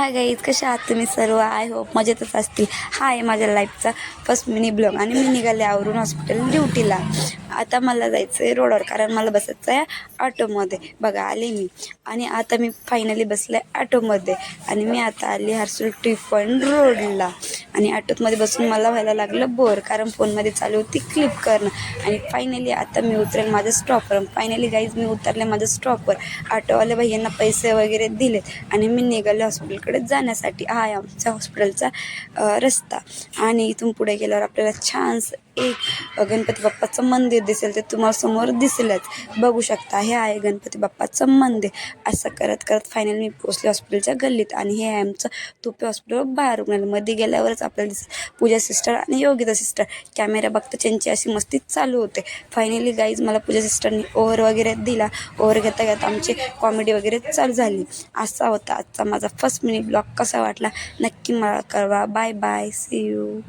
Hi guys, कशा आहात तुम्ही सर्व? आय होप मजेतच असतील. हा आहे माझ्या लाईफचा फर्स्ट मिनी ब्लॉग आणि मी निघाले आवरून हॉस्पिटल ड्युटीला. आता मला जायचं आहे रोडवर, कारण मला बसायचं आहे ऑटोमध्ये. बघा आले मी आणि आता मी फायनली बसले ऑटोमध्ये आणि मी आता आली हर्सूल टी पॉईंट रोडला. आणि ऑटोमध्ये बसून मला व्हायला लागलं बोर, कारण फोनमध्ये चालू होती क्लिप करणं. आणि फायनली आता मी उतरेल माझ्या स्टॉपवर. फायनली गाईज मी उतरले माझ्या स्टॉपवर. ऑटोवाल्या भैयांना पैसे वगैरे दिलेत आणि मी निघाले हॉस्पिटलकडे जाण्यासाठी. हा आहे आमच्या हॉस्पिटलचा रस्ता. आणि इथून पुढे गेल्यावर आपल्याला छानसं एक गणपती बाप्पाचं मंदिर दिसेल. ते तुम्हाला समोर दिसेलच, बघू शकता. हे आहे गणपती बाप्पाचं मंदिर. असं करत करत फायनली मी पोचले हॉस्पिटलच्या गल्लीत. आणि हे आहे आमचं तुपे हॉस्पिटल बाहेर रुग्णालयामध्ये गेल्यावरच आपल्याला दिसेल पूजा सिस्टर आणि योगिता सिस्टर. कॅमेरा बघता त्यांची अशी मस्ती चालू होते. फायनली गाईज मला पूजा सिस्टरनी ओव्हर वगैरे दिला. ओव्हर घेता घेता आमची कॉमेडी वगैरे चालू झाली. असा होता आजचा माझा फर्स्ट मिनी ब्लॉग. कसा वाटला नक्की मला कळवा. Bye bye, see you.